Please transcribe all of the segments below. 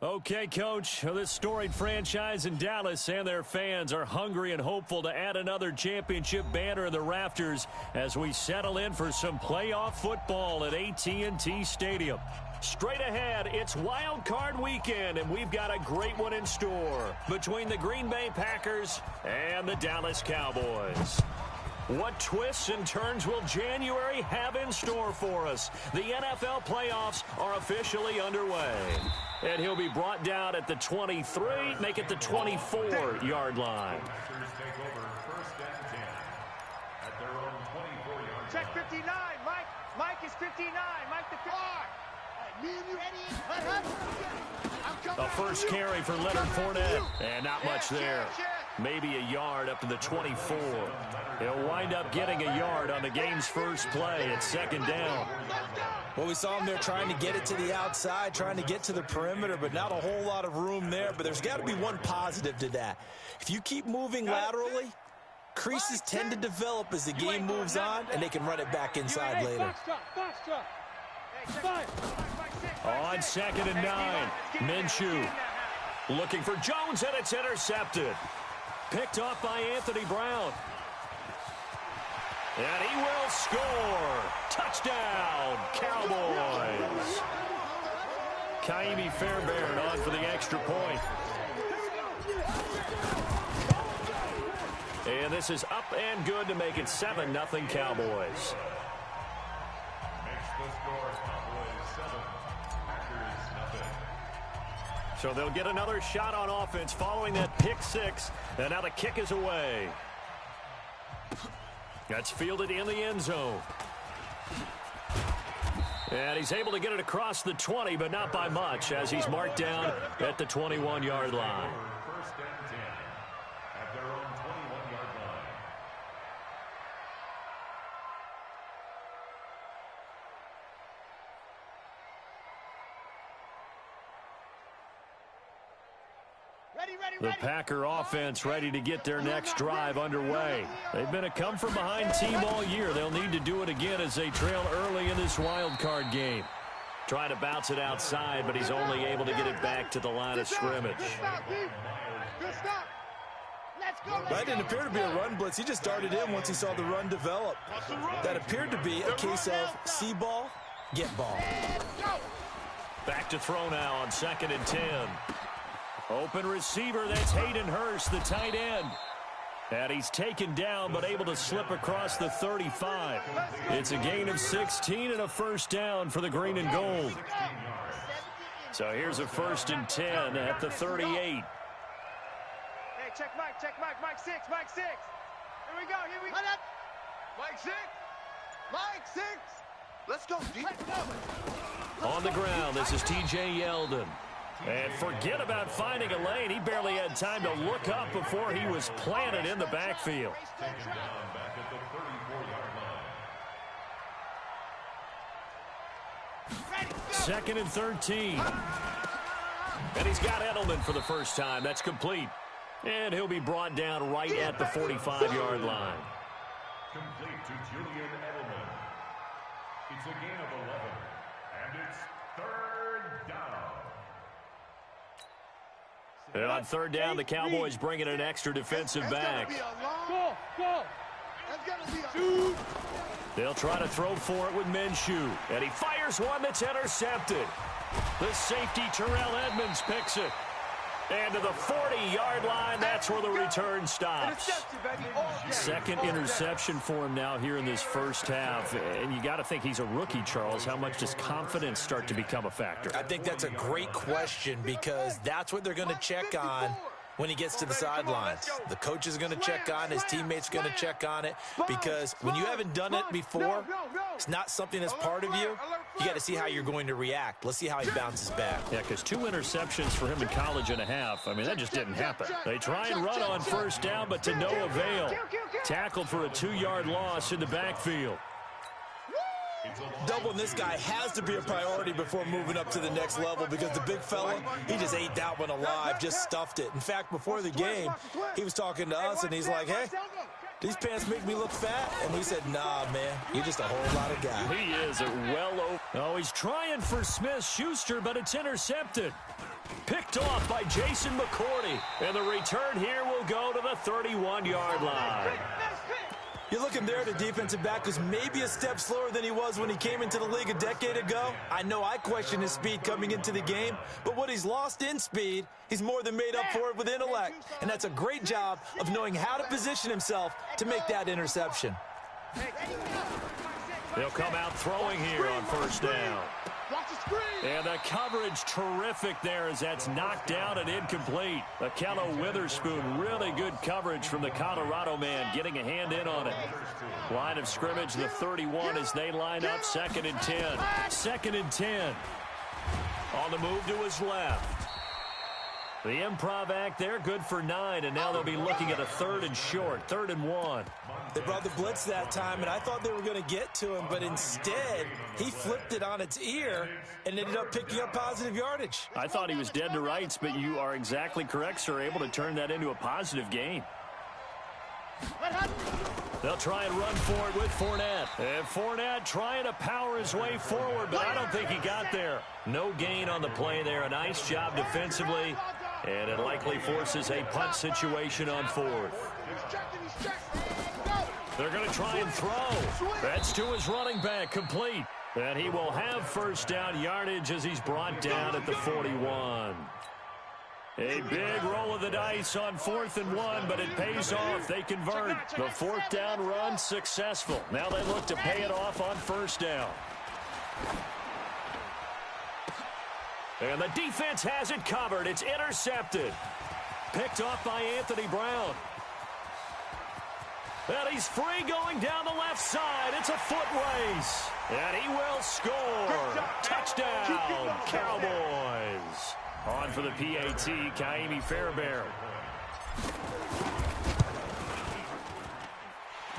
Okay, Coach, this storied franchise in Dallas and their fans are hungry and hopeful to add another championship banner in the rafters as we settle in for some playoff football at AT&T Stadium. Straight ahead, it's Wild Card Weekend, and we've got a great one in store between the Green Bay Packers and the Dallas Cowboys. What twists and turns will January have in store for us? The NFL playoffs are officially underway. And he'll be brought down at the 23, make it the 24-yard line. Check 59, Mike. Mike is 59. Mike the 5. A first carry for Leonard Fournette. And not much there. Maybe a yard up to the 24. He'll wind up getting a yard on the game's first play at second down. Well, we saw him there trying to get it to the outside, trying to get to the perimeter, but not a whole lot of room there. But there's got to be one positive to that. If you keep moving laterally, creases tend to develop as the game moves on, and they can run it back inside later. On 2nd and 9, Minshew looking for Jones, and it's intercepted. Picked off by Anthony Brown. And he will score. Touchdown, Cowboys. Kaimi Fairbairn on for the extra point. And this is up and good to make it 7-0 Cowboys. So they'll get another shot on offense following that pick six. And now the kick is away. That's fielded in the end zone. And he's able to get it across the 20, but not by much, as he's marked down at the 21-yard line. First and 10 at their own 21-yard line. The Packer offense ready to get their next drive underway. They've been a come-from-behind team all year. They'll need to do it again as they trail early in this wild card game. Trying to bounce it outside, but he's only able to get it back to the line of scrimmage. That didn't appear to be a run blitz. He just darted in once he saw the run develop. That appeared to be a case of see ball, get ball. Back to throw now on 2nd and 10. Open receiver, that's Hayden Hurst, the tight end. And he's taken down, but able to slip across the 35. It's a gain of 16 and a first down for the green and gold. So here's a 1st and 10 at the 38. Hey, check Mike, Mike 6, Mike 6. Here we go, Mike 6, Mike 6. Let's go, G. On the ground, this is T.J. Yeldon. And forget about finding a lane. He barely had time to look up before he was planted in the backfield. Back at the 34-yard line. 2nd and 13. And he's got Edelman for the first time. That's complete. And he'll be brought down right at the 45-yard line. Complete to Julian Edelman. It's a gain of 11. And it's 3rd down. And on 3rd down, the Cowboys bring in an extra defensive back. They'll try to throw for it with Minshew. And he fires one that's intercepted. The safety, Terrell Edmonds, picks it. And to the 40-yard line, that's where the return stops. 2nd interception for him now here in this first half. And you got to think he's a rookie, Charles. How much does confidence start to become a factor? I think that's a great question because that's what they're going to check on when he gets to the sidelines. The coach is going to check on, his teammates are going to check on it, because when you haven't done it before, it's not something that's part of you. You got to see how you're going to react. Let's see how he bounces back. Yeah, because 2 interceptions for him in college and a half. I mean, that just didn't happen. They try and run on 1st down, but to no avail. Tackled for a 2-yard loss in the backfield. Doubling this guy has to be a priority before moving up to the next level, because the big fella, he just ate that one alive, just stuffed it. In fact, before the game, he was talking to us, and he's like, hey, these pants make me look fat. And we said, nah, man, you're just a whole lot of guy. He is well over. Oh, he's trying for Smith-Schuster, but it's intercepted. Picked off by Jason McCourty. And the return here will go to the 31-yard line. You're looking there at a defensive back who's maybe a step slower than he was when he came into the league a decade ago. I know I questioned his speed coming into the game, but what he's lost in speed, he's more than made up for it with intellect. And that's a great job of knowing how to position himself to make that interception. They'll come out throwing here on first down. And the coverage terrific there as that's knocked down and incomplete. Akello Witherspoon, really good coverage from the Colorado man, getting a hand in on it. Line of scrimmage, the 31 as they line up, 2nd and 10. 2nd and 10. On the move to his left. The improv act there, good for 9, and now they'll be looking at a 3rd and short, 3rd and 1. They brought the blitz that time, and I thought they were going to get to him, but instead, he flipped it on its ear and ended up picking up positive yardage. I thought he was dead to rights, but you are exactly correct, sir, able to turn that into a positive gain. They'll try and run for it with Fournette. And Fournette trying to power his way forward, but I don't think he got there. No gain on the play there. A nice job defensively. And it likely forces a punt situation on 4th. They're going to try and throw. That's to his running back, complete. And he will have first down yardage as he's brought down at the 41. A big roll of the dice on 4th and 1, but it pays off. They convert. The 4th down run successful. Now they look to pay it off on first down. And the defense has it covered. It's intercepted. Picked off by Anthony Brown. And he's free going down the left side. It's a foot race. And he will score. Touchdown, Cowboys. On for the PAT, Kaimi Fairbairn.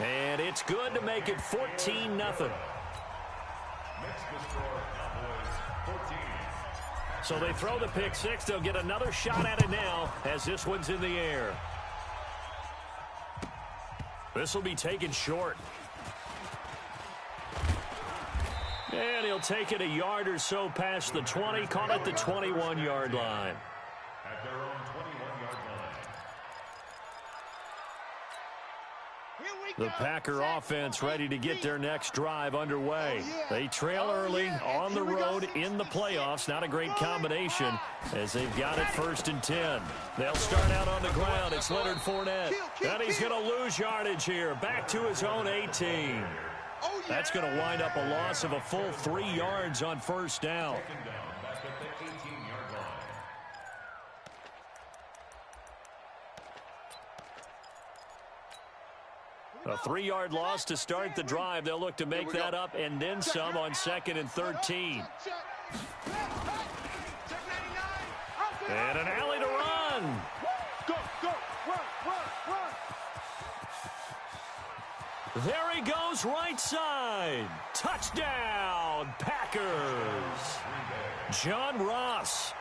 And it's good to make it 14-0. So they throw the pick six. They'll get another shot at it now as this one's in the air. This will be taken short. And he'll take it a yard or so past the 20, call it the 21-yard line. At their own 21-yard line. The Packer offense ready to get their next drive underway. They trail early on the road in the playoffs. Not a great combination as they've got it 1st and 10. They'll start out on the ground. It's Leonard Fournette. And he's going to lose yardage here. Back to his own 18. That's going to wind up a loss of a full 3 yards on first down. Second down, back at the 18-yard line. A 3-yard loss to start the drive. They'll look to make that up and then some on 2nd and 13. And an alley to run. Go, run. There he goes, right side. Touchdown, Packers. John Ross,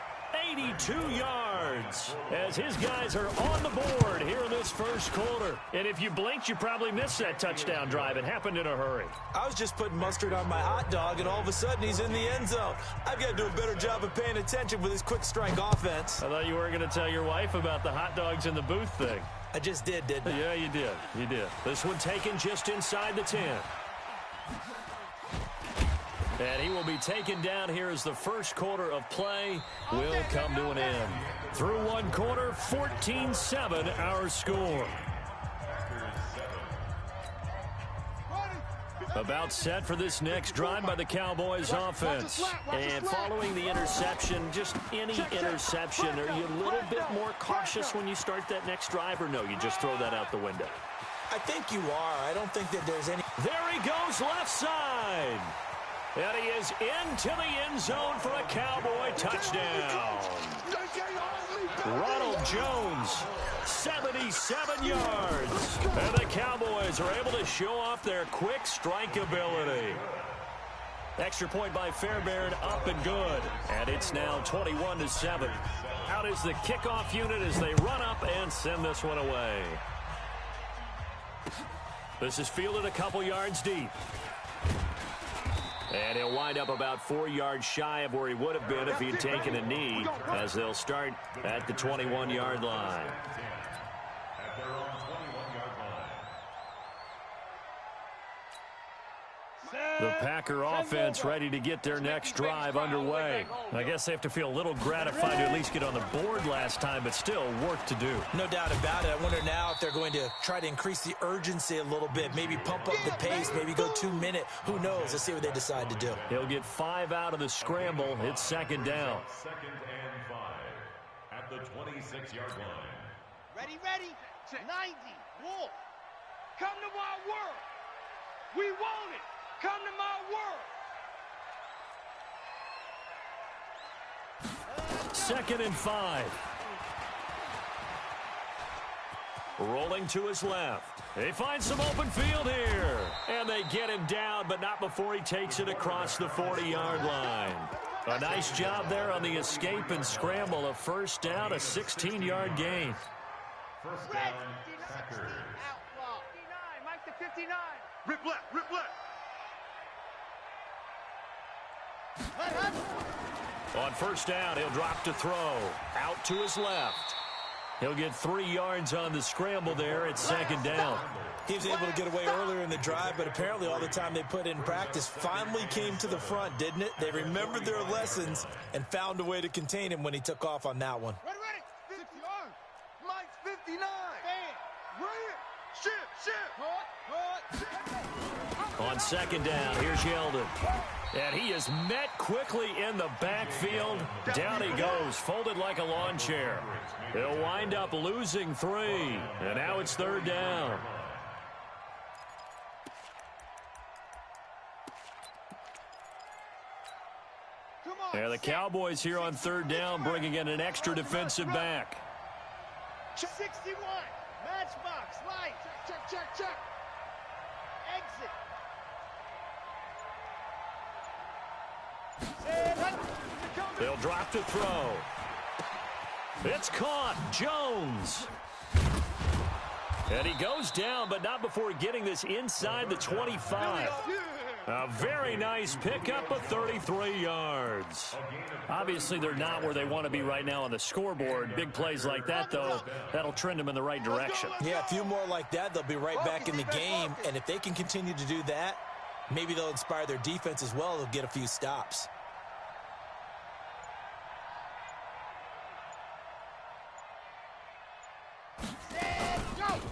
82 yards, as his guys are on the board here in this first quarter. And if you blinked, you probably missed that touchdown drive. It happened in a hurry. I was just putting mustard on my hot dog, and all of a sudden he's in the end zone. I've got to do a better job of paying attention with his quick strike offense. I thought you were going to tell your wife about the hot dogs in the booth thing. I just didn't I? Yeah, you did. You did. This one taken just inside the 10. And he will be taken down here as the first quarter of play will come to an end. Through one quarter, 14-7 our score. About set for this next drive by the Cowboys offense. And following the interception, just any interception, are you a little bit more cautious when you start that next drive, or no, you just throw that out the window? I think you are. I don't think that there's any... There he goes, left side. And he is into the end zone for a Cowboy touchdown. Ronald Jones, 77 yards. And the Cowboys are able to show off their quick strike ability. Extra point by Fairbairn, up and good. And it's now 21-7. Out is the kickoff unit as they run up and send this one away. This is fielded a couple yards deep. And he'll wind up about 4 yards shy of where he would have been if he had taken a knee, as they'll start at the 21-yard line. At their own 21-yard line. The Packer offense ready to get their next drive underway. I guess they have to feel a little gratified to at least get on the board last time, but still work to do. No doubt about it. I wonder now if they're going to try to increase the urgency a little bit, maybe pump up the pace, maybe go 2-minute. Who knows? Let's see what they decide to do. He'll get 5 out of the scramble. It's second down. 2nd and 5 at the 26-yard line. Ready, 90, Wolf. Come to my world. We want it. Come to my world. 2nd and 5. Rolling to his left. They find some open field here. And they get him down, but not before he takes it across the 40-yard line. A nice job there on the escape and scramble. A first down, a 16-yard gain. First down, Packers. Outlaw. 59, Mike to 59. Rip left, rip left. On first down, he'll drop to throw. Out to his left. He'll get 3 yards on the scramble there at second down. He was able to get away earlier in the drive, but apparently all the time they put in practice finally came to the front, didn't it? They remembered their lessons and found a way to contain him when he took off on that one. Ready. 50 yards. Mike's 59. On second down, here's Yeldon. And he is met quickly in the backfield. Down he goes, folded like a lawn chair. He'll wind up losing 3. And now it's third down. And the Cowboys here on third down bringing in an extra defensive back. 61. Matchbox. Light. Check. Exit. They'll drop to throw. It's caught. Jones. And he goes down, but not before getting this inside the 25. A very nice pickup of 33 yards. Obviously, they're not where they want to be right now on the scoreboard. Big plays like that, though, that'll trend them in the right direction. Yeah, a few more like that, they'll be right back in the game. And if they can continue to do that, maybe they'll inspire their defense as well. They'll get a few stops.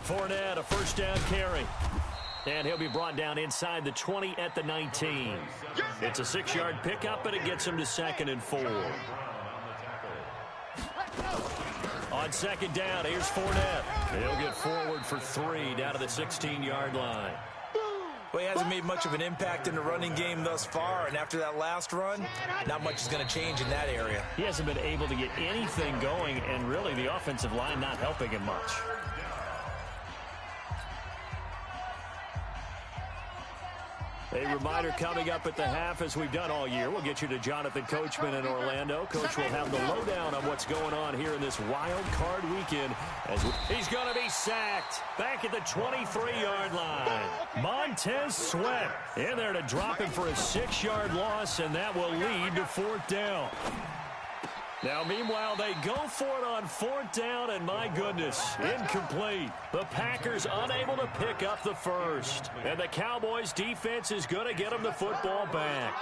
Fournette, a first down carry. And he'll be brought down inside the 20 at the 19. It's a 6-yard pickup, but it gets him to 2nd and 4. On second down, here's Fournette. He'll get forward for 3 down to the 16-yard line. Well, he hasn't made much of an impact in the running game thus far, and after that last run, not much is going to change in that area. He hasn't been able to get anything going, and really the offensive line not helping him much. A reminder coming up at the half, as we've done all year. We'll get you to Jonathan Coachman in Orlando. Coach will have the lowdown on what's going on here in this wild card weekend. He's going to be sacked back at the 23-yard line. Montez Sweat in there to drop him for a 6-yard loss, and that will lead to 4th down. Now, meanwhile, they go for it on 4th down, and my goodness, incomplete. The Packers unable to pick up the first. And the Cowboys' defense is going to get them the football back.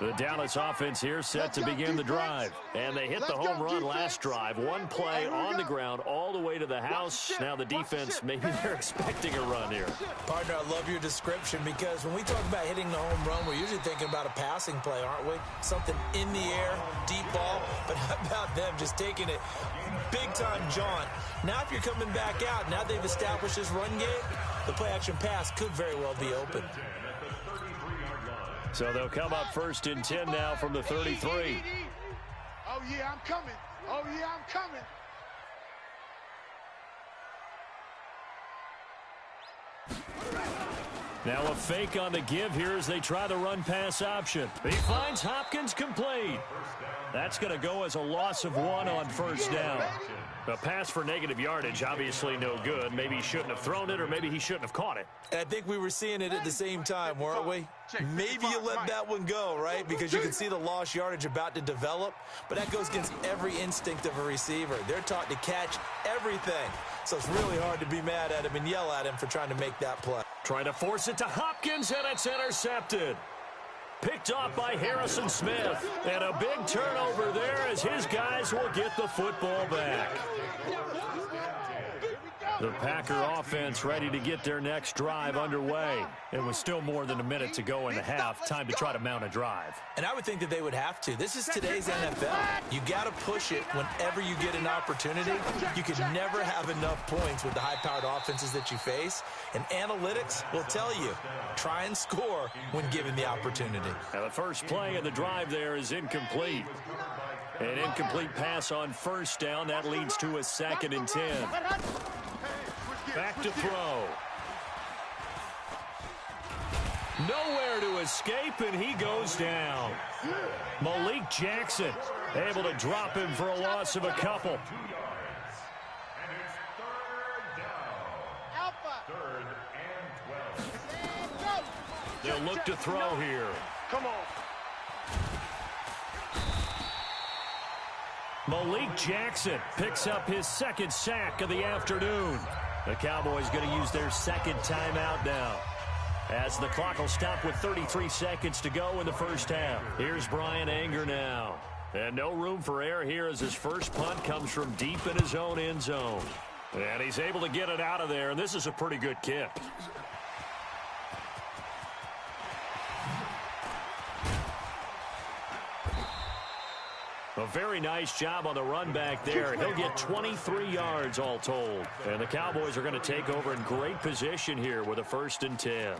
The Dallas offense here set to begin the drive. And they hit the home run last drive. One play on the ground all the way to the house. Now the defense, maybe they're expecting a run here. Partner, I love your description, because when we talk about hitting the home run, we're usually thinking about a passing play, aren't we? Something in the air, deep ball. But how about them just taking it big-time jaunt? Now if you're coming back out, now they've established this run game, the play-action pass could very well be open. So they'll come up 1st and 10 now from the 33. Oh, yeah, I'm coming. Oh, yeah, I'm coming. Now a fake on the give here as they try the run-pass option. He finds Hopkins complete. That's going to go as a loss of 1 on first down. A pass for negative yardage, obviously no good. Maybe he shouldn't have thrown it, or maybe he shouldn't have caught it. And I think we were seeing it at the same time, weren't we? Maybe you let that one go, right? Because you can see the lost yardage about to develop. But that goes against every instinct of a receiver. They're taught to catch everything. So it's really hard to be mad at him and yell at him for trying to make that play. Trying to force it to Hopkins, and it's intercepted. Picked off by Harrison Smith. And a big turnover there as his guys will get the football back. The Packer offense ready to get their next drive underway. It was still more than a minute to go in the half. Time to try to mount a drive. And I would think that they would have to. This is today's NFL. You got to push it whenever you get an opportunity. You can never have enough points with the high-powered offenses that you face. And analytics will tell you, try and score when given the opportunity. Now the first play of the drive there is incomplete. An incomplete pass on first down. That leads to a 2nd and 10. Back to throw. Nowhere to escape, and he goes down. Malik Jackson able to drop him for a loss of a couple. And it's 3rd down. 3rd and 12. They'll look to throw here. Come on. Malik Jackson picks up his 2nd sack of the afternoon. The Cowboys going to use their 2nd timeout now, as the clock will stop with 33 seconds to go in the first half. Here's Brian Anger now. And no room for error here as his first punt comes from deep in his own end zone. And he's able to get it out of there, and this is a pretty good kick. A very nice job on the run back there. He'll get 23 yards all told. And the Cowboys are going to take over in great position here with a 1st and 10.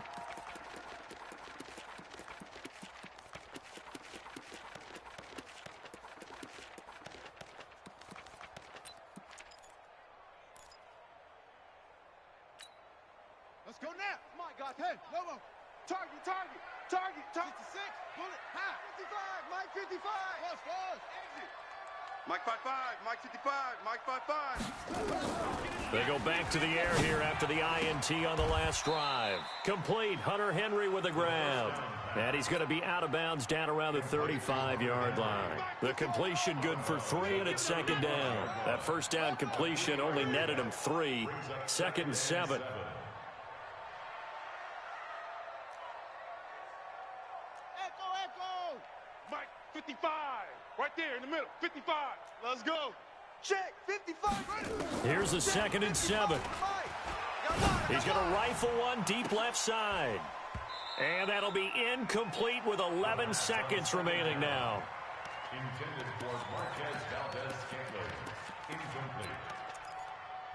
Let's go now. My God. Hey, no. Target. 56. Bullet. High. 55. Mike 55. Fast. Mike 55. Mike 55. Mike 55. They go back to the air here after the INT on the last drive. Complete. Hunter Henry with a grab. And he's going to be out of bounds down around the 35-yard line. The completion good for 3, and it's 2nd down. That first down completion only netted him 3. 2nd and 7. Echo. Mike 55. Right there in the middle. 55. Let's go. Check. 55. Here's a 2nd and 7. He's going to rifle one deep left side. And that'll be incomplete with 11 seconds remaining now. Intended for Marquez Valdez-Scantling. Incomplete.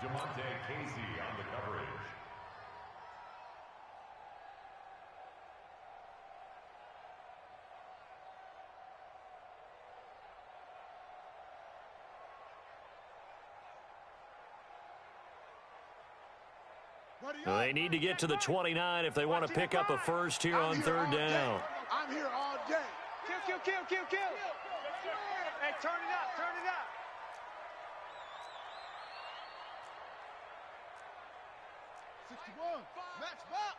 DeMonte Casey on the coverage. They need to get to the 29 if they want to pick up a first here on 3rd down. I'm here all day. Kill. Hey, turn it up. 61. Match back.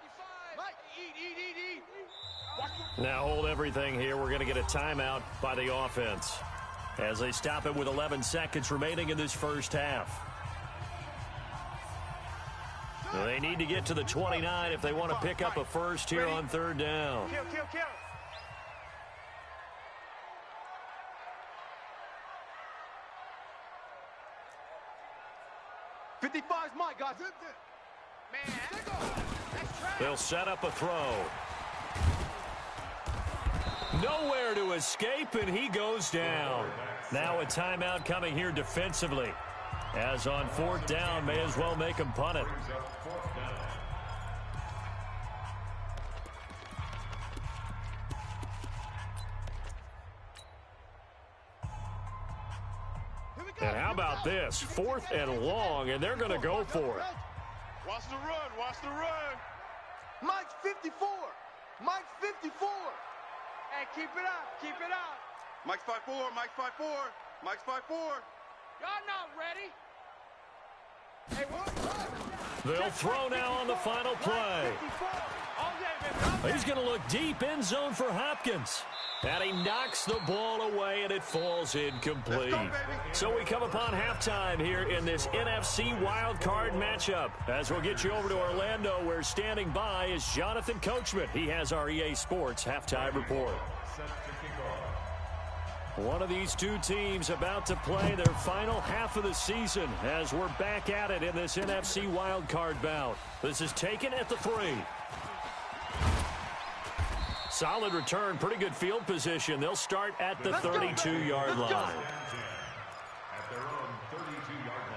Mike, eat. Now hold everything here. We're going to get a timeout by the offense as they stop it with 11 seconds remaining in this first half. They need to get to the 29 if they want to pick up a first here on 3rd down. Kill. 55's Mike, guys. They'll set up a throw. Nowhere to escape, and he goes down. Now a timeout coming here defensively. As on 4th down, may as well make him punt it. And how about this? 4th and long, and they're going to go for it. Watch the run. Mike's 54. Hey, keep it up. Mike's 5-4. Mike's 5-4. Mike's 5-4. Y'all not ready. Hey, They'll throw now on the final play. He's going to look deep end zone for Hopkins. And he knocks the ball away, and it falls incomplete. So we come upon halftime here in this NFC wildcard matchup. As we'll get you over to Orlando, where standing by is Jonathan Coachman. He has our EA Sports halftime report. One of these two teams about to play their final half of the season as we're back at it in this NFC wildcard bout. This is taken at the 3. Solid return, pretty good field position. They'll start at the 32-yard line. At their own 32-yard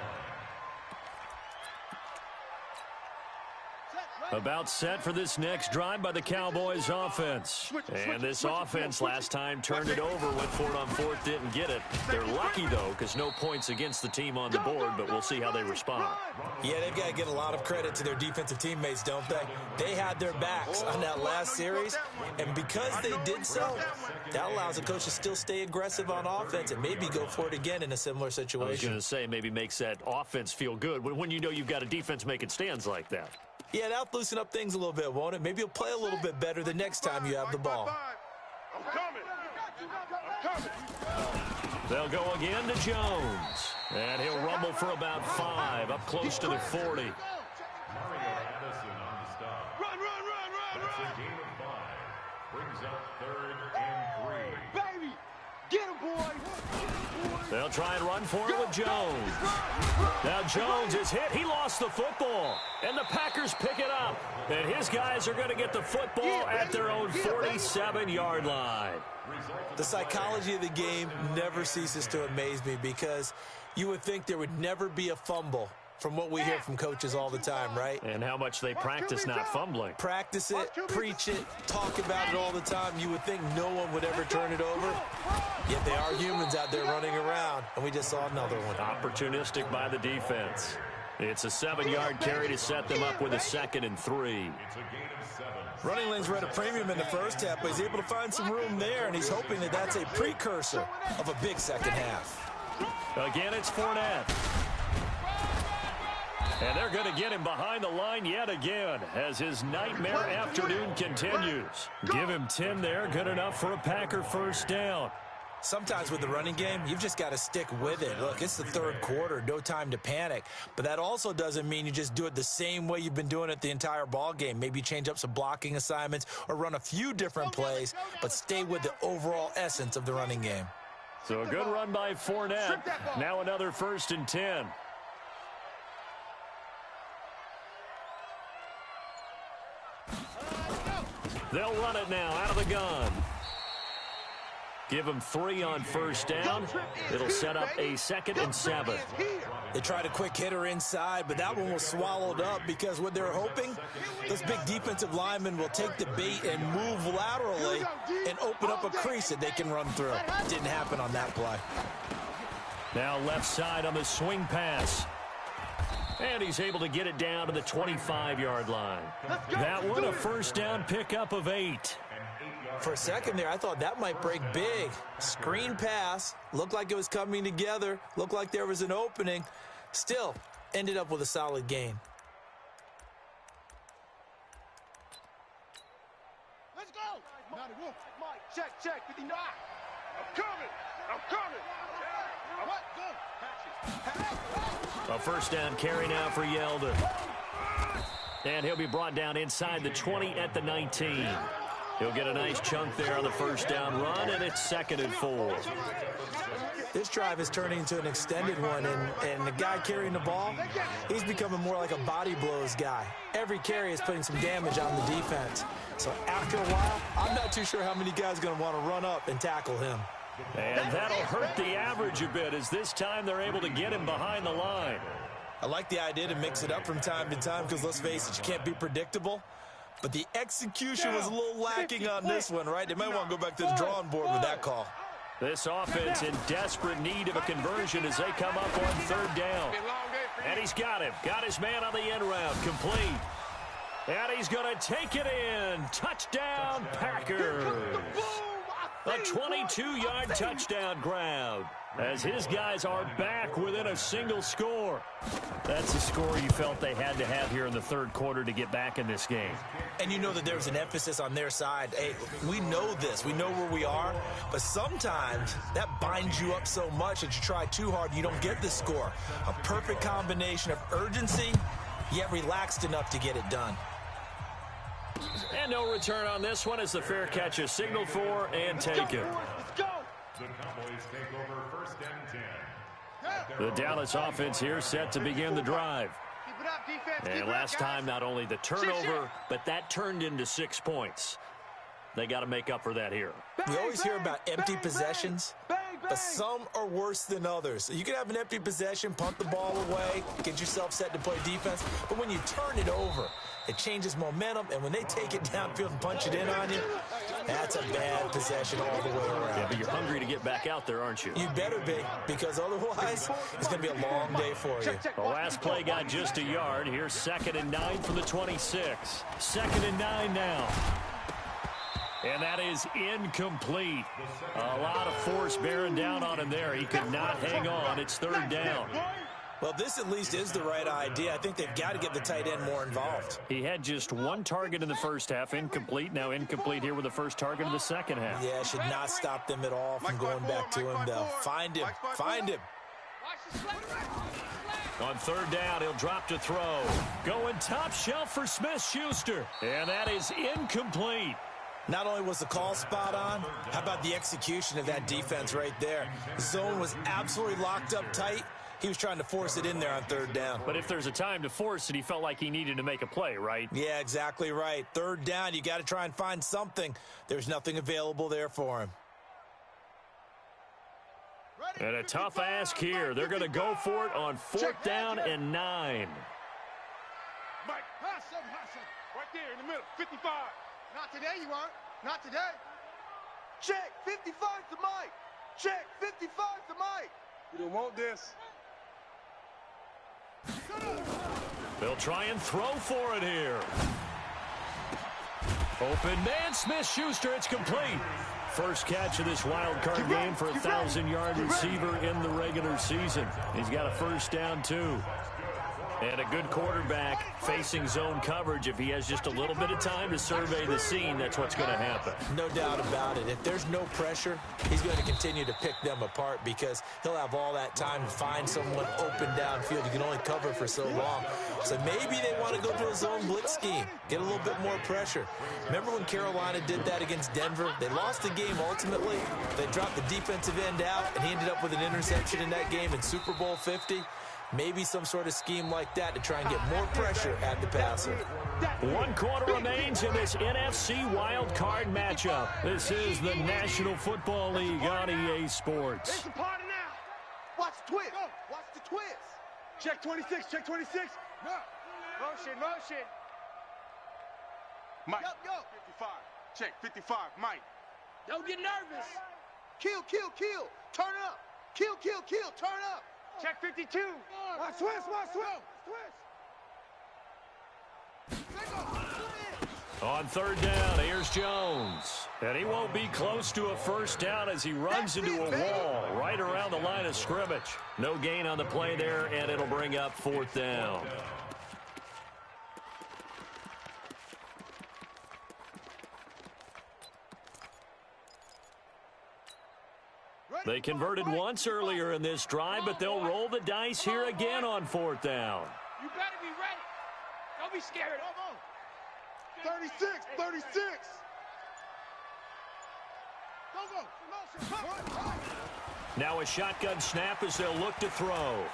line. About set for this next drive by the Cowboys offense. And this offense last time turned it over, went for it on 4th, didn't get it. They're lucky, though, because no points against the team on the board, but we'll see how they respond. Yeah, they've got to get a lot of credit to their defensive teammates, don't they? They had their backs on that last series, and because they did so, that allows the coach to still stay aggressive on offense and maybe go for it again in a similar situation. I was going to say, maybe makes that offense feel good when you know you've got a defense making stands like that. Yeah, that'll loosen up things a little bit, won't it? Maybe you'll play a little bit better the next time you have the ball. I'm coming. They'll go again to Jones. And he'll rumble for about 5, up close to the 40. Mario Addison on the stop. Run. That's a gain of 5. Brings up 3rd and 3. Baby, get him, boy. They'll try and run for it with Jones. Now Jones is hit. He lost the football. And the Packers pick it up. And his guys are going to get the football at their own 47-yard line. The psychology of the game never ceases to amaze me because you would think there would never be a fumble from what we hear from coaches all the time, right? And how much they practice not fumbling. Practice it, preach it, talk about it all the time. You would think no one would ever turn it over. Yet they are humans out there running around, and we just saw another one. Opportunistic by the defense. It's a 7-yard carry to set them up with a 2nd and 3. It's a gain of 7. Running lanes were at a premium in the first half, but he's able to find some room there, and he's hoping that that's a precursor of a big second half. Again, it's Fournette. And they're going to get him behind the line yet again as his nightmare afternoon continues. Give him 10 there, good enough for a Packer first down. Sometimes with the running game, you've just got to stick with it. Look, it's the 3rd quarter, no time to panic. But that also doesn't mean you just do it the same way you've been doing it the entire ball game. Maybe change up some blocking assignments or run a few different plays, but stay with the overall essence of the running game. So a good run by Fournette. Now another 1st and 10. They'll run it now out of the gun. Give him 3 on first down. It'll set up a 2nd and 7. They tried a quick hitter inside, but that one was swallowed up because what they're hoping, those big defensive linemen will take the bait and move laterally and open up a crease that they can run through. Didn't happen on that play. Now left side on the swing pass. And he's able to get it down to the 25-yard line. That one, a first down pickup of 8. For a second there, I thought that might break big. Screen pass, looked like it was coming together, looked like there was an opening. Still, ended up with a solid gain. Let's go. Mike, check, 59. I'm coming. A first down carry now for Yeldon. And he'll be brought down inside the 20 at the 19. He'll get a nice chunk there on the first down run, and it's 2nd and 4. This drive is turning into an extended one, and the guy carrying the ball, he's becoming more like a body blows guy. Every carry is putting some damage on the defense. So after a while, I'm not too sure how many guys are going to want to run up and tackle him. And that'll hurt the average a bit as this time they're able to get him behind the line. I like the idea to mix it up from time to time because, let's face it, you can't be predictable. But the execution was a little lacking on this one, right? They might want to go back to the drawing board with that call. This offense in desperate need of a conversion as they come up on 3rd down. And he's got him. Got his man on the end route. Complete. And he's going to take it in. Touchdown, Packers. A 22-yard touchdown grab as his guys are back within a single score. That's a score you felt they had to have here in the third quarter to get back in this game. And you know that there was an emphasis on their side. Hey, we know this. We know where we are. But sometimes that binds you up so much that you try too hard, you don't get the score. A perfect combination of urgency, yet relaxed enough to get it done. And no return on this one as the fair catch is signaled for and taken. Let's go. The Cowboys take over first and 10. The Dallas offense here set to begin the drive. Keep it up, defense. Keep And it last up, guys. time, not only the turnover, but that turned into 6 points. They got to make up for that here. We always hear about empty possessions, bang, bang. but some are worse than others. You can have an empty possession, punt the ball away, get yourself set to play defense, but when you turn it over, it changes momentum, and when they take it downfield and punch it in on you, that's a bad possession all the way around. Yeah, but you're hungry to get back out there, aren't you? You better be, because otherwise, it's going to be a long day for you. The last play got just a yard. Here's 2nd and 9 from the 26. 2nd and 9 now. And that is incomplete. A lot of force bearing down on him there. He could not hang on. It's 3rd down. Well, this at least is the right idea. I think they've got to get the tight end more involved. He had just 1 target in the first half, incomplete. Now incomplete here with the first target in the second half. Yeah, should not stop them at all from going back to him, though. Find him. Find him. On 3rd down, he'll drop to throw. Going top shelf for Smith-Schuster. And that is incomplete. Not only was the call spot on, how about the execution of that defense right there? The zone was absolutely locked up tight. He was trying to force it in there on 3rd down. But if there's a time to force it, he felt like he needed to make a play, right? Yeah, exactly right. 3rd down, you got to try and find something. There's nothing available there for him. And a tough ask here. They're going to go for it on 4th down and 9. Mike, hustle. Right there in the middle, 55. Not today, you aren't. Not today. Check, 55 to Mike. Check, 55 to Mike. You don't want this. They'll try and throw for it here. Open man, Smith-Schuster, it's complete. First catch of this wild card game for a 1,000-yard receiver in the regular season. He's got a first down, too. And a good quarterback facing zone coverage. If he has just a little bit of time to survey the scene, that's what's going to happen. No doubt about it. If there's no pressure, he's going to continue to pick them apart because he'll have all that time to find someone open downfield. You can only cover for so long. So maybe they want to go to a zone blitz scheme, get a little bit more pressure. Remember when Carolina did that against Denver? They lost the game ultimately. They dropped the defensive end out, and he ended up with an interception in that game in Super Bowl 50. Maybe some sort of scheme like that to try and get more pressure at the passer. 1 quarter remains in this NFC wild card matchup. This is the National Football League on EA Sports. It's a party now. Watch the twist. Watch the twist. Check 26. Check 26. No. Motion. Mike. Go. 55. Check 55. Mike. Don't get nervous. Kill. Turn up. Kill. Turn up. Check 52. Watch twist. On 3rd down, here's Jones. And he won't be close to a first down as he runs into a wall right around the line of scrimmage. No gain on the play there, and it'll bring up 4th down. They converted once earlier in this drive, but they'll roll the dice here again on 4th down. You better be ready. Don't be scared. 36. Go. Now a shotgun snap as they'll look to throw.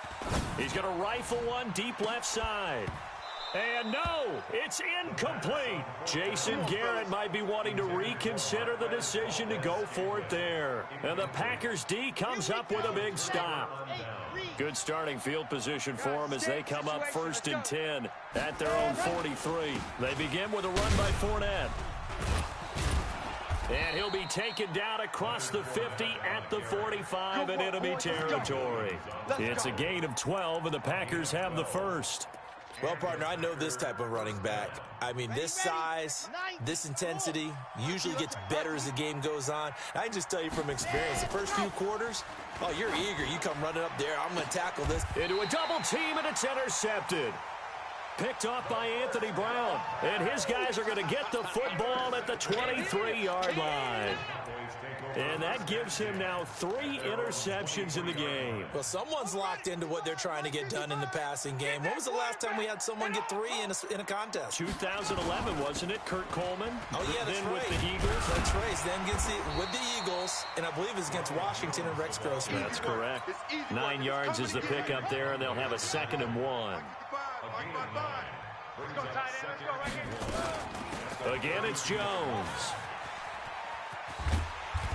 He's going to rifle one deep left side. And no, it's incomplete. Jason Garrett might be wanting to reconsider the decision to go for it there. And the Packers D comes up with a big stop. Good starting field position for them as they come up 1st and 10 at their own 43. They begin with a run by Fournette. And he'll be taken down across the 50 at the 45 in enemy territory. It's a gain of 12, and the Packers have the first. Well, partner, I know this type of running back. I mean, this size, this intensity usually gets better as the game goes on. I can just tell you from experience, the first few quarters, oh, you're eager. You come running up there. I'm going to tackle this. Into a double team, and it's intercepted. Picked off by Anthony Brown. And his guys are going to get the football at the 23-yard line. And that gives him now 3 interceptions in the game. Well, someone's locked into what they're trying to get done in the passing game. When was the last time we had someone get 3 in a contest? 2011, wasn't it, Kurt Coleman? Oh, yeah, that's then right. With the Eagles. That's right. Then with the Eagles, and I believe it's against Washington and Rex Grossman. That's correct. 9 yards is the pickup there, and they'll have a 2nd and 1. Again, it's Jones.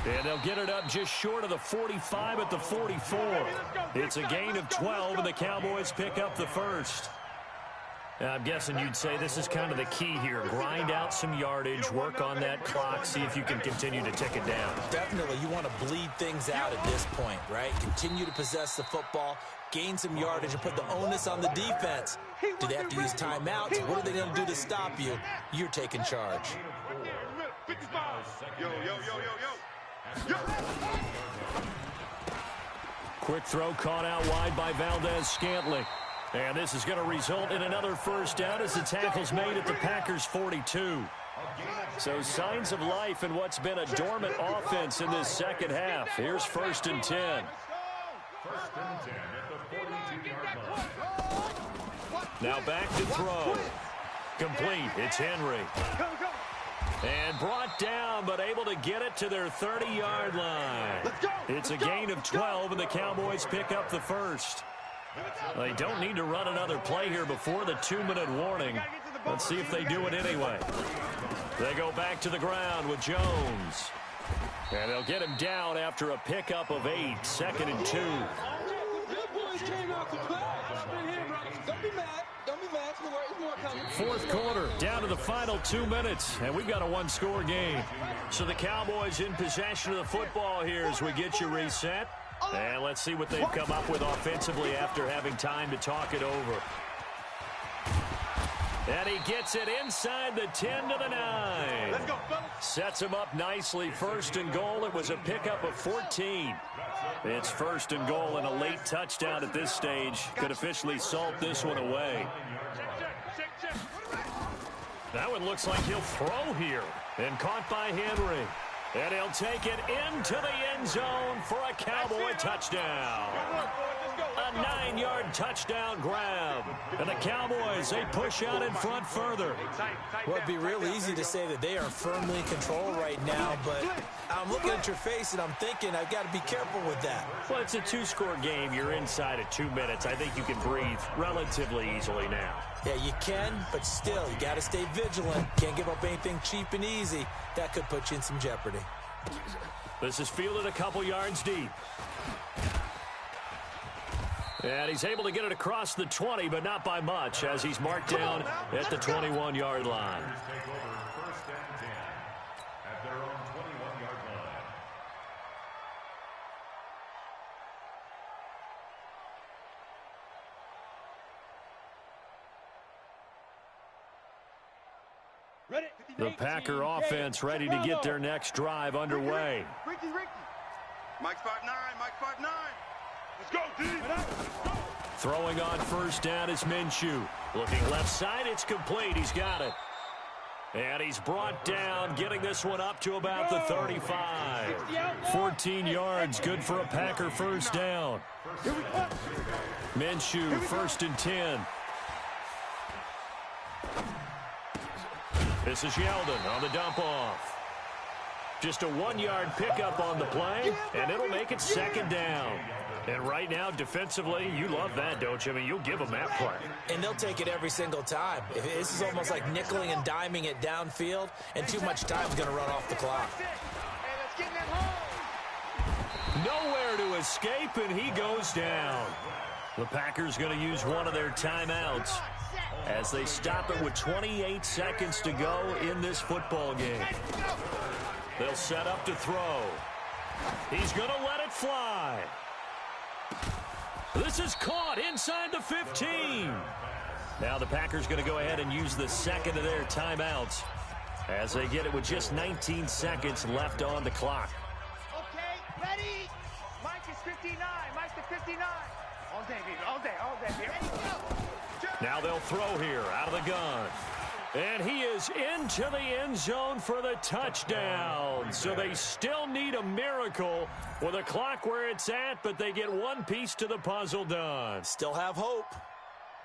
And they'll get it up just short of the 45 at the 44. It's a gain of 12, and the Cowboys pick up the first. I'm guessing you'd say this is kind of the key here. Grind out some yardage, work on that clock, see if you can continue to tick it down. Definitely, you want to bleed things out at this point, right? Continue to possess the football, gain some yardage, and put the onus on the defense. Do they have to use timeouts? What are they going to do to stop you? You're taking charge. Yo, yo, yo, yo, yo. Quick throw caught out wide by Valdez-Scantling. And this is going to result in another first down as the tackle's made at the Packers' 42. So signs of life in what's been a dormant offense in this second half. Here's 1st and 10. 1st and 10 at the 42-yard line. Now back to throw. Complete. It's Henry. And brought down, but able to get it to their 30-yard line. It's a gain of 12, and the Cowboys pick up the first. They don't need to run another play here before the 2-minute warning. Let's see if they do it anyway. They go back to the ground with Jones. And they'll get him down after a pickup of 8, 2nd and 2. Fourth quarter, down to the final 2 minutes, and we've got a 1-score game. So the Cowboys in possession of the football here as we get you reset. And let's see what they've come up with offensively after having time to talk it over. And he gets it inside the 10 to the 9. Let's go, fellas. Sets him up nicely. 1st and goal. It was a pickup of 14. It's 1st and goal and a late touchdown at this stage. Could officially salt this one away. That one looks like he'll throw here. And caught by Henry. And he'll take it into the end zone for a Cowboy touchdown. A 9-yard touchdown grab. And the Cowboys, they push out in front further. Well, it'd be real easy to say that they are firmly in control right now, but I'm looking at your face and I'm thinking I've got to be careful with that. Well, it's a 2-score game. You're inside of 2 minutes. I think you can breathe relatively easily now. Yeah, you can, but still, you got to stay vigilant. Can't give up anything cheap and easy. That could put you in some jeopardy. This is fielded a couple yards deep. And he's able to get it across the 20, but not by much, as he's marked down at the 21-yard line. Take over 1st and 10 at their own 21-yard line. Ready? The Packer offense ready to get their next drive underway. Ricky. Mike's 5'9", Mike's 5'9". Let's go, D. Throwing on 1st down is Minshew. Looking left side, it's complete. He's got it. And he's brought down, getting this one up to about the 35. 14 yards, good for a Packer 1st down. Minshew, 1st and 10. This is Yeldon on the dump off. Just a 1-yard pickup on the play, and it'll make it 2nd down. And right now, defensively, you love that, don't you? I mean, you'll give them that play. And they'll take it every single time. This is almost like nickeling and diming it downfield, and too much time's going to run off the clock. Nowhere to escape, and he goes down. The Packers going to use one of their timeouts as they stop it with 28 seconds to go in this football game. They'll set up to throw. He's going to let it fly. This is caught inside the 15. Now the Packers going to go ahead and use the second of their timeouts as they get it with just 19 seconds left on the clock. Okay, ready? Mike is 59. Mike is 59. All day, baby. All day, all day. Ready, go. Now they'll throw here out of the gun. And he is into the end zone for the touchdown. So they still need a miracle with a clock where it's at, but they get one piece to the puzzle done. Still have hope.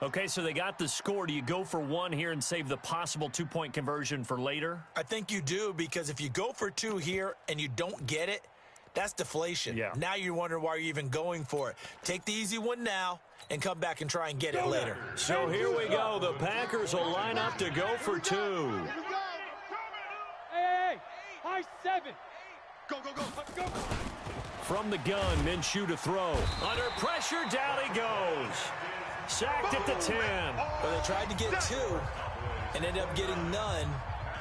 Okay, so they got the score. Do you go for one here and save the possible two-point conversion for later? I think you do, because if you go for two here and you don't get it, that's deflation. Yeah. Now you wonder why you're even going for it. Take the easy one now and come back and try and get it later. So here we go. The Packers will line up to go for two. Hey, high 7. Go, go, go, go. From the gun, Minshew to throw. Under pressure, down he goes. Sacked at the 10. Well, they tried to get two and ended up getting none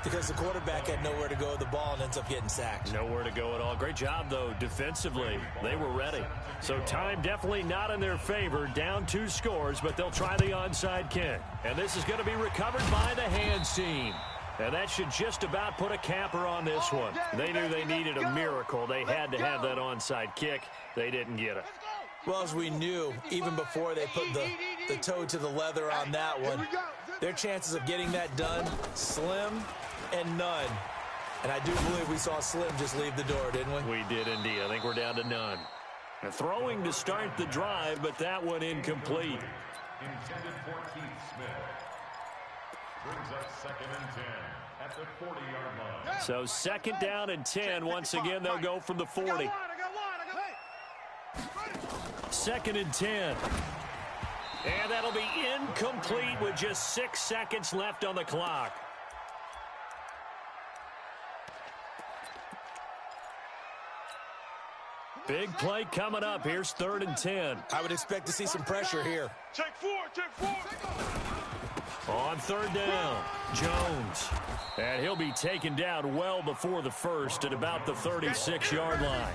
because the quarterback had nowhere to go with the ball and ends up getting sacked. Nowhere to go at all. Great job, though, defensively. They were ready. So time definitely not in their favor. Down 2 scores, but they'll try the onside kick. And this is going to be recovered by the hands team. And that should just about put a capper on this one. They knew they needed a miracle. They had to have that onside kick. They didn't get it. Well, as we knew, even before they put the toe to the leather on that one, their chances of getting that done, slim and none. And I do believe we saw Slim just leave the door, didn't we? We did indeed. I think we're down to none. And throwing to start the drive, but that one incomplete. Intended for Keith Smith. Brings up 2nd and 10 at the 40-yard line. So 2nd down and 10. Once again, they'll go from the 40. 2nd and 10. And that'll be incomplete with just 6 seconds left on the clock. Big play coming up. Here's 3rd and 10. I would expect to see some pressure here. Check 4, check 4. On 3rd down, Jones. And he'll be taken down well before the first at about the 36-yard line.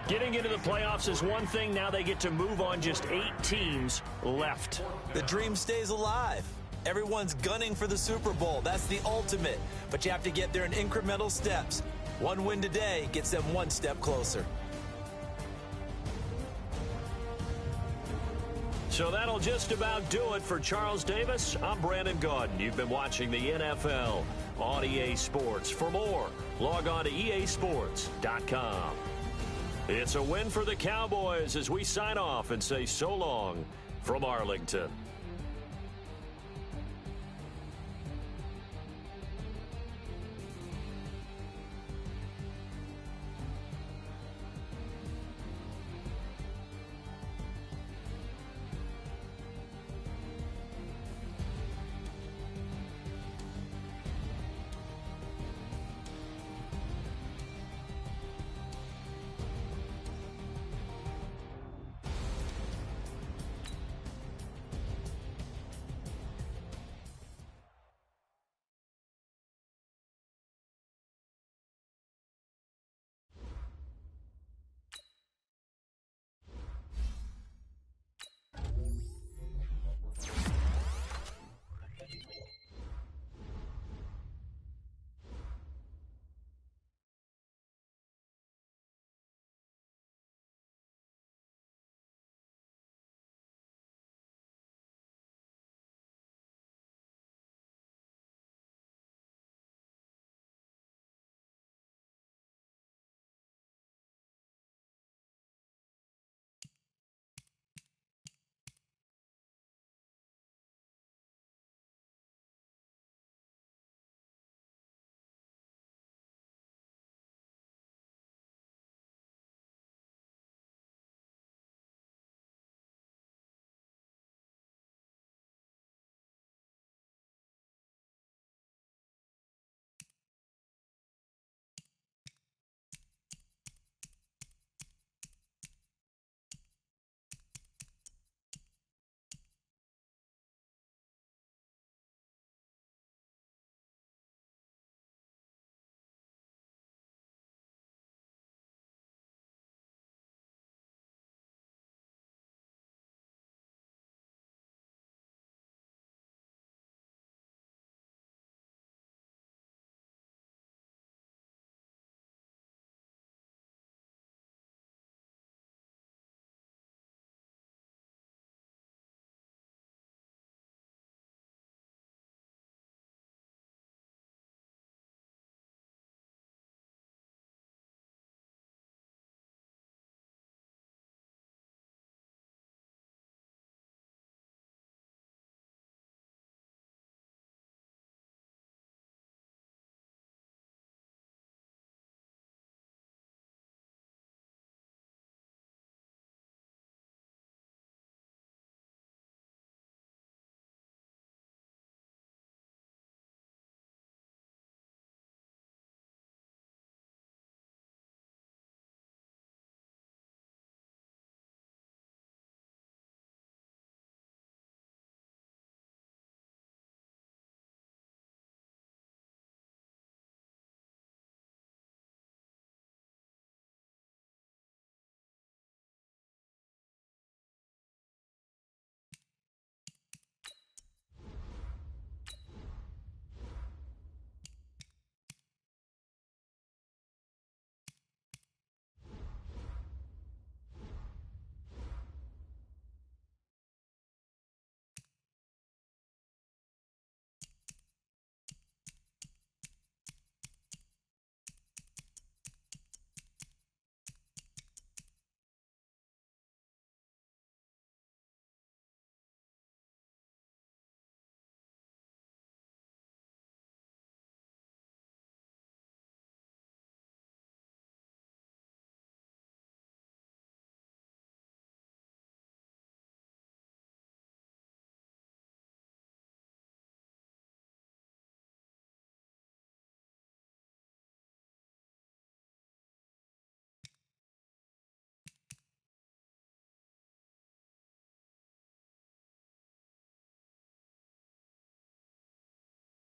Getting into the playoffs is one thing. Now they get to move on. Just 8 teams left. The dream stays alive. Everyone's gunning for the Super Bowl. That's the ultimate. But you have to get there in incremental steps. One win today gets them one step closer. So that'll just about do it for Charles Davis. I'm Brandon Gaudin. You've been watching the NFL on EA Sports. For more, log on to easports.com. It's a win for the Cowboys as we sign off and say so long from Arlington.